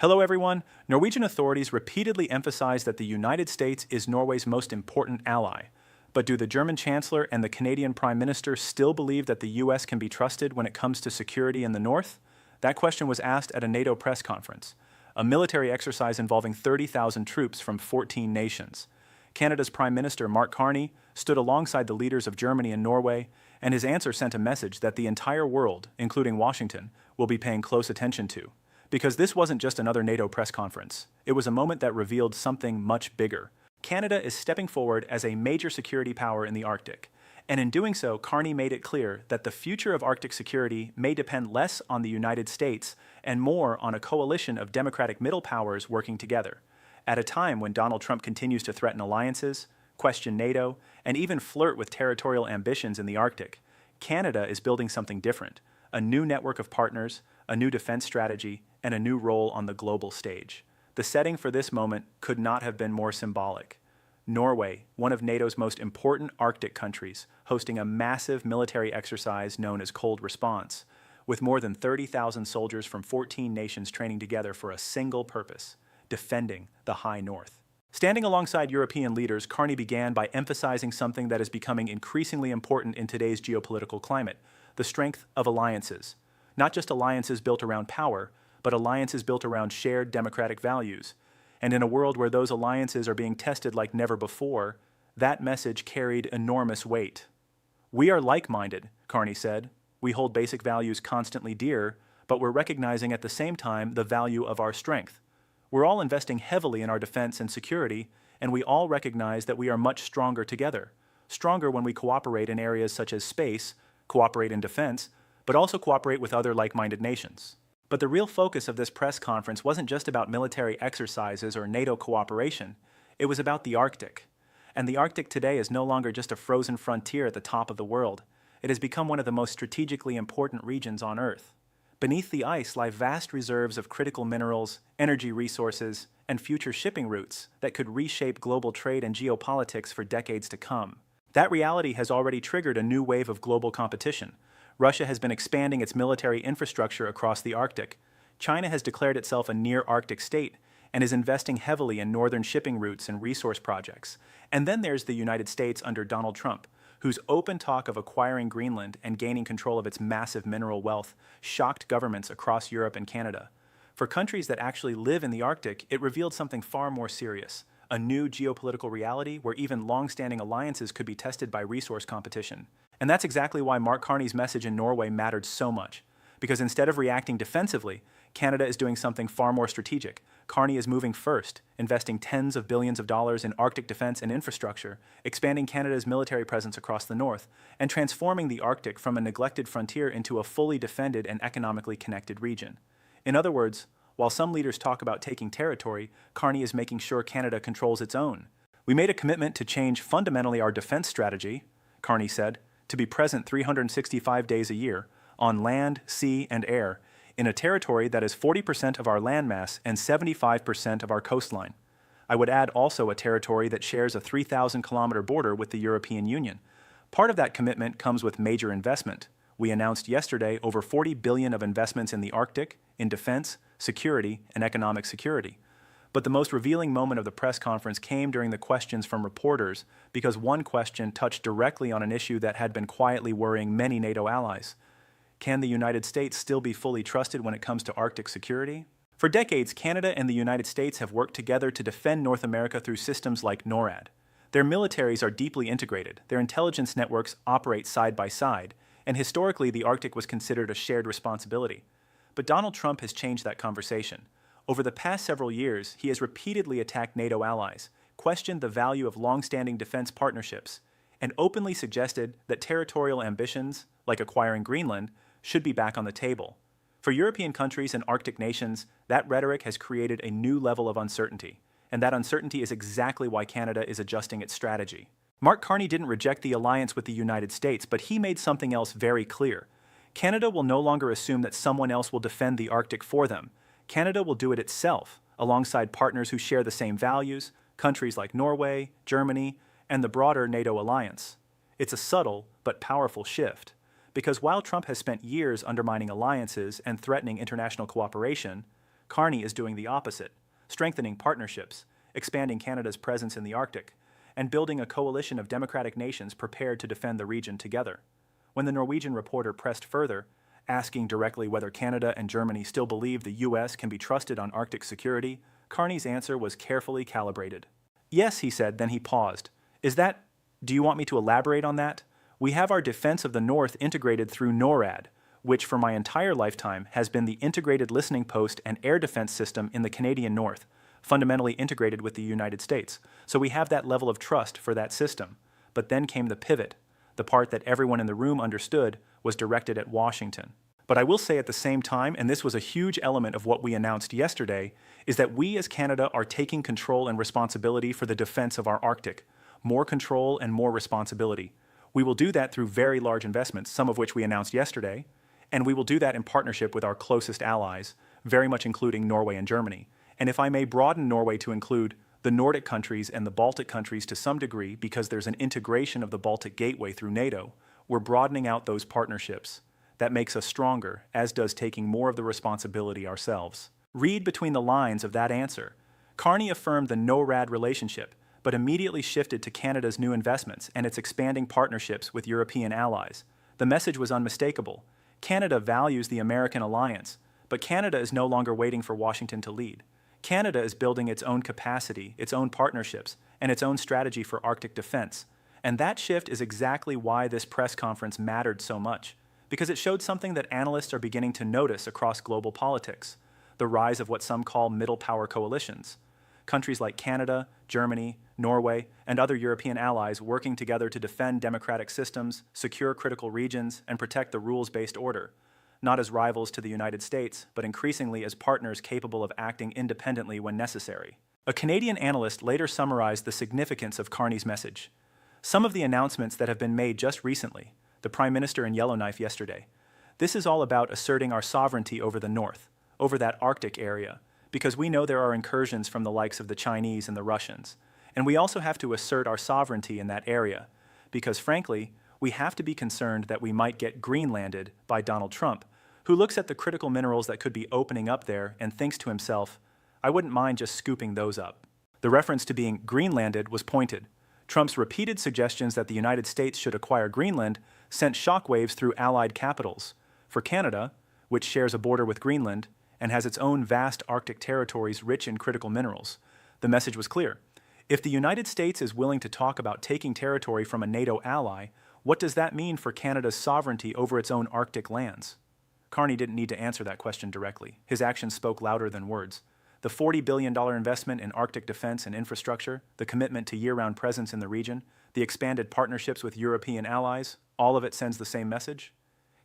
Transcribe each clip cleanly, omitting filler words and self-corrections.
Hello everyone. Norwegian authorities repeatedly emphasize that the United States is Norway's most important ally. But do the German Chancellor and the Canadian Prime Minister still believe that the US can be trusted when it comes to security in the North? That question was asked at a NATO press conference, a military exercise involving 30,000 troops from 14 nations. Canada's Prime Minister Mark Carney stood alongside the leaders of Germany and Norway, and his answer sent a message that the entire world, including Washington, will be paying close attention to. Because this wasn't just another NATO press conference. It was a moment that revealed something much bigger. Canada is stepping forward as a major security power in the Arctic. And in doing so, Carney made it clear that the future of Arctic security may depend less on the United States and more on a coalition of democratic middle powers working together. At a time when Donald Trump continues to threaten alliances, question NATO, and even flirt with territorial ambitions in the Arctic, Canada is building something different, a new network of partners, a new defense strategy, and a new role on the global stage. The setting for this moment could not have been more symbolic. Norway, one of NATO's most important Arctic countries, hosting a massive military exercise known as Cold Response, with more than 30,000 soldiers from 14 nations training together for a single purpose: defending the high north. Standing alongside European leaders, Carney began by emphasizing something that is becoming increasingly important in today's geopolitical climate: the strength of alliances. Not just alliances built around power, but alliances built around shared democratic values. And in a world where those alliances are being tested like never before, that message carried enormous weight. "We are like-minded," Carney said. "We hold basic values constantly dear, but we're recognizing at the same time the value of our strength. We're all investing heavily in our defense and security, and we all recognize that we are much stronger together. Stronger when we cooperate in areas such as space, cooperate in defense, but also cooperate with other like-minded nations." But the real focus of this press conference wasn't just about military exercises or NATO cooperation. It was about the Arctic. And the Arctic today is no longer just a frozen frontier at the top of the world. It has become one of the most strategically important regions on Earth. Beneath the ice lie vast reserves of critical minerals, energy resources, and future shipping routes that could reshape global trade and geopolitics for decades to come. That reality has already triggered a new wave of global competition. Russia has been expanding its military infrastructure across the Arctic. China has declared itself a near-Arctic state and is investing heavily in northern shipping routes and resource projects. And then there's the United States under Donald Trump, whose open talk of acquiring Greenland and gaining control of its massive mineral wealth shocked governments across Europe and Canada. For countries that actually live in the Arctic, it revealed something far more serious: a new geopolitical reality where even long-standing alliances could be tested by resource competition. And that's exactly why Mark Carney's message in Norway mattered so much. Because instead of reacting defensively, Canada is doing something far more strategic. Carney is moving first, investing tens of billions of dollars in Arctic defense and infrastructure, expanding Canada's military presence across the north, and transforming the Arctic from a neglected frontier into a fully defended and economically connected region. In other words, while some leaders talk about taking territory, Carney is making sure Canada controls its own. "We made a commitment to change fundamentally our defense strategy," Carney said, "to be present 365 days a year, on land, sea, and air, in a territory that is 40% of our landmass and 75% of our coastline. I would add also a territory that shares a 3,000-kilometer border with the European Union. Part of that commitment comes with major investment. We announced yesterday over $40 billion of investments in the Arctic, in defense, security, and economic security." But the most revealing moment of the press conference came during the questions from reporters, because one question touched directly on an issue that had been quietly worrying many NATO allies. Can the United States still be fully trusted when it comes to Arctic security? For decades, Canada and the United States have worked together to defend North America through systems like NORAD. Their militaries are deeply integrated, their intelligence networks operate side by side, and historically the Arctic was considered a shared responsibility. But Donald Trump has changed that conversation. Over the past several years, he has repeatedly attacked NATO allies, questioned the value of long-standing defense partnerships, and openly suggested that territorial ambitions, like acquiring Greenland, should be back on the table. For European countries and Arctic nations, that rhetoric has created a new level of uncertainty, and that uncertainty is exactly why Canada is adjusting its strategy. Mark Carney didn't reject the alliance with the United States, but he made something else very clear. Canada will no longer assume that someone else will defend the Arctic for them. Canada will do it itself, alongside partners who share the same values, countries like Norway, Germany, and the broader NATO alliance. It's a subtle but powerful shift, because while Trump has spent years undermining alliances and threatening international cooperation, Carney is doing the opposite, strengthening partnerships, expanding Canada's presence in the Arctic, and building a coalition of democratic nations prepared to defend the region together. When the Norwegian reporter pressed further, asking directly whether Canada and Germany still believe the U.S. can be trusted on Arctic security, Carney's answer was carefully calibrated. Yes, he said, then he paused. Do you want me to elaborate on that? We have our defense of the North integrated through NORAD, which for my entire lifetime has been the integrated listening post and air defense system in the Canadian North, fundamentally integrated with the United States. So we have that level of trust for that system. But then came the pivot. The part that everyone in the room understood was directed at Washington. But I will say at the same time, and this was a huge element of what we announced yesterday, is that we as Canada are taking control and responsibility for the defense of our Arctic. More control and more responsibility. We will do that through very large investments, some of which we announced yesterday, and we will do that in partnership with our closest allies, very much including Norway and Germany. And if I may broaden Norway to include the Nordic countries and the Baltic countries to some degree, because there's an integration of the Baltic Gateway through NATO, we're broadening out those partnerships. That makes us stronger, as does taking more of the responsibility ourselves. Read between the lines of that answer. Carney affirmed the NORAD relationship, but immediately shifted to Canada's new investments and its expanding partnerships with European allies. The message was unmistakable. Canada values the American alliance, but Canada is no longer waiting for Washington to lead. Canada is building its own capacity, its own partnerships, and its own strategy for Arctic defense. And that shift is exactly why this press conference mattered so much, because it showed something that analysts are beginning to notice across global politics: the rise of what some call middle power coalitions. Countries like Canada, Germany, Norway, and other European allies working together to defend democratic systems, secure critical regions, and protect the rules-based order, not as rivals to the United States, but increasingly as partners capable of acting independently when necessary. A Canadian analyst later summarized the significance of Carney's message. Some of the announcements that have been made just recently, the Prime Minister in Yellowknife yesterday, this is all about asserting our sovereignty over the North, over that Arctic area, because we know there are incursions from the likes of the Chinese and the Russians. And we also have to assert our sovereignty in that area, because frankly, we have to be concerned that we might get Greenlanded by Donald Trump, who looks at the critical minerals that could be opening up there and thinks to himself, I wouldn't mind just scooping those up. The reference to being Greenlanded was pointed. Trump's repeated suggestions that the United States should acquire Greenland sent shockwaves through allied capitals. For Canada, which shares a border with Greenland and has its own vast Arctic territories rich in critical minerals, the message was clear. If the United States is willing to talk about taking territory from a NATO ally, what does that mean for Canada's sovereignty over its own Arctic lands? Carney didn't need to answer that question directly. His actions spoke louder than words. The $40 billion investment in Arctic defense and infrastructure, the commitment to year-round presence in the region, the expanded partnerships with European allies, all of it sends the same message.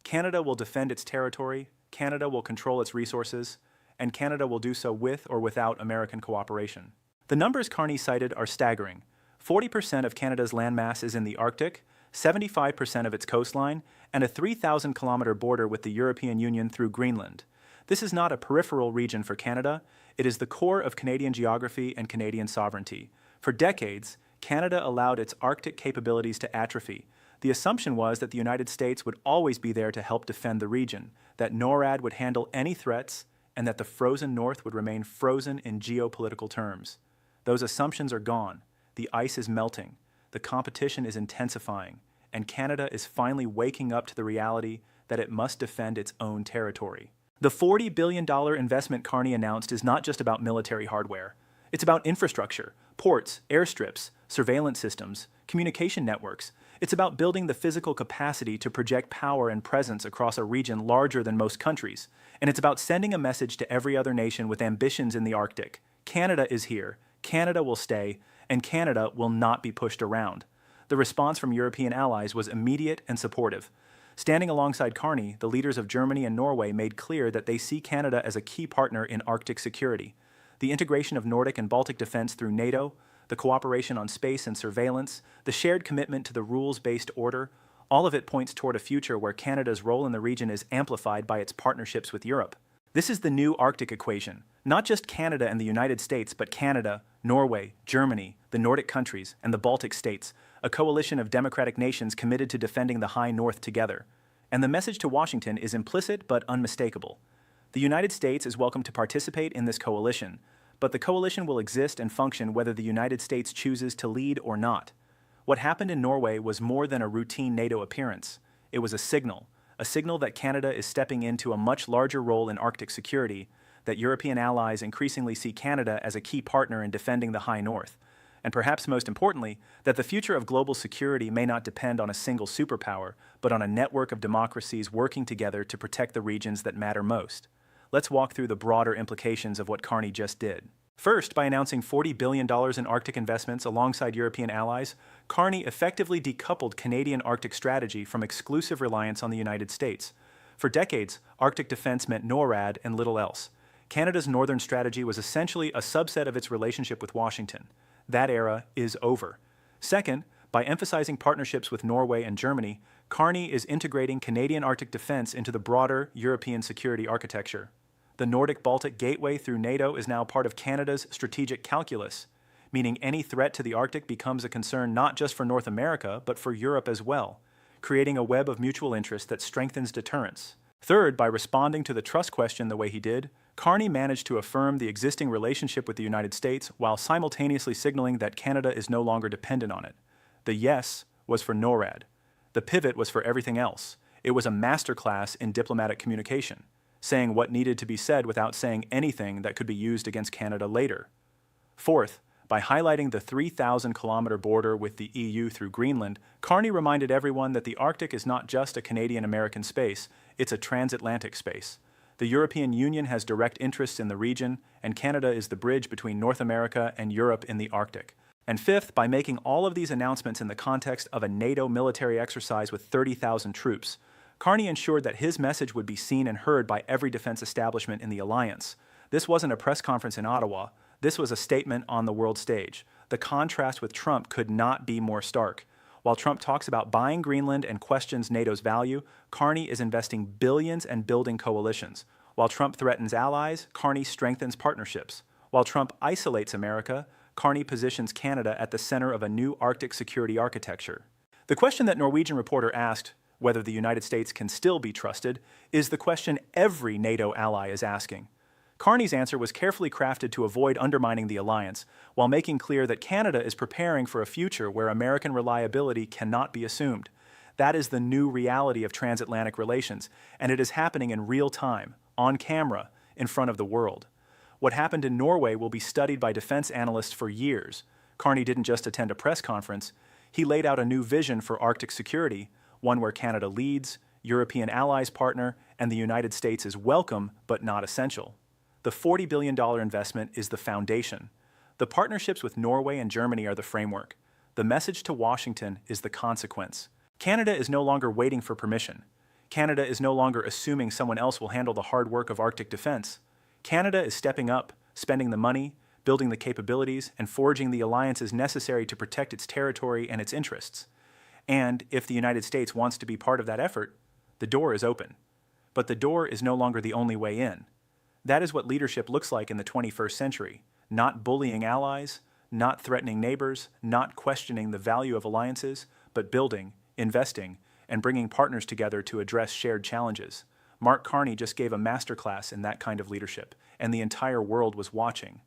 Canada will defend its territory, Canada will control its resources, and Canada will do so with or without American cooperation. The numbers Carney cited are staggering. 40% of Canada's landmass is in the Arctic, 75% of its coastline, and a 3,000-kilometer border with the European Union through Greenland. This is not a peripheral region for Canada. It is the core of Canadian geography and Canadian sovereignty. For decades, Canada allowed its Arctic capabilities to atrophy. The assumption was that the United States would always be there to help defend the region, that NORAD would handle any threats, and that the frozen North would remain frozen in geopolitical terms. Those assumptions are gone. The ice is melting. The competition is intensifying, and Canada is finally waking up to the reality that it must defend its own territory. The $40 billion investment Carney announced is not just about military hardware. It's about infrastructure, ports, airstrips, surveillance systems, communication networks. It's about building the physical capacity to project power and presence across a region larger than most countries. And it's about sending a message to every other nation with ambitions in the Arctic. Canada is here, Canada will stay, and Canada will not be pushed around. The response from European allies was immediate and supportive. Standing alongside Carney, the leaders of Germany and Norway made clear that they see Canada as a key partner in Arctic security. The integration of Nordic and Baltic defense through NATO, the cooperation on space and surveillance, the shared commitment to the rules-based order, all of it points toward a future where Canada's role in the region is amplified by its partnerships with Europe. This is the new Arctic equation. Not just Canada and the United States, but Canada, Norway, Germany, the Nordic countries, and the Baltic states, a coalition of democratic nations committed to defending the high North together. And the message to Washington is implicit but unmistakable. The United States is welcome to participate in this coalition, but the coalition will exist and function whether the United States chooses to lead or not. What happened in Norway was more than a routine NATO appearance. It was a signal that Canada is stepping into a much larger role in Arctic security, that European allies increasingly see Canada as a key partner in defending the High North, and perhaps most importantly, that the future of global security may not depend on a single superpower, but on a network of democracies working together to protect the regions that matter most. Let's walk through the broader implications of what Carney just did. First, by announcing $40 billion in Arctic investments alongside European allies, Carney effectively decoupled Canadian Arctic strategy from exclusive reliance on the United States. For decades, Arctic defense meant NORAD and little else. Canada's northern strategy was essentially a subset of its relationship with Washington. That era is over. Second, by emphasizing partnerships with Norway and Germany, Carney is integrating Canadian Arctic defense into the broader European security architecture. The Nordic-Baltic gateway through NATO is now part of Canada's strategic calculus, meaning any threat to the Arctic becomes a concern not just for North America, but for Europe as well, creating a web of mutual interest that strengthens deterrence. Third, by responding to the trust question the way he did, Carney managed to affirm the existing relationship with the United States while simultaneously signaling that Canada is no longer dependent on it. The yes was for NORAD. The pivot was for everything else. It was a masterclass in diplomatic communication, saying what needed to be said without saying anything that could be used against Canada later. Fourth, by highlighting the 3,000-kilometer border with the EU through Greenland, Carney reminded everyone that the Arctic is not just a Canadian-American space, it's a transatlantic space. The European Union has direct interests in the region, and Canada is the bridge between North America and Europe in the Arctic. And fifth, by making all of these announcements in the context of a NATO military exercise with 30,000 troops, Carney ensured that his message would be seen and heard by every defense establishment in the alliance. This wasn't a press conference in Ottawa. This was a statement on the world stage. The contrast with Trump could not be more stark. While Trump talks about buying Greenland and questions NATO's value, Carney is investing billions and building coalitions. While Trump threatens allies, Carney strengthens partnerships. While Trump isolates America, Carney positions Canada at the center of a new Arctic security architecture. The question that Norwegian reporter asked, whether the United States can still be trusted, is the question every NATO ally is asking. Carney's answer was carefully crafted to avoid undermining the alliance, while making clear that Canada is preparing for a future where American reliability cannot be assumed. That is the new reality of transatlantic relations, and it is happening in real time, on camera, in front of the world. What happened in Norway will be studied by defense analysts for years. Carney didn't just attend a press conference. He laid out a new vision for Arctic security, one where Canada leads, European allies partner, and the United States is welcome but not essential. The $40 billion investment is the foundation. The partnerships with Norway and Germany are the framework. The message to Washington is the consequence. Canada is no longer waiting for permission. Canada is no longer assuming someone else will handle the hard work of Arctic defense. Canada is stepping up, spending the money, building the capabilities, and forging the alliances necessary to protect its territory and its interests. And if the United States wants to be part of that effort, the door is open. But the door is no longer the only way in. That is what leadership looks like in the 21st century. Not bullying allies, not threatening neighbors, not questioning the value of alliances, but building, investing, and bringing partners together to address shared challenges. Mark Carney just gave a masterclass in that kind of leadership, and the entire world was watching.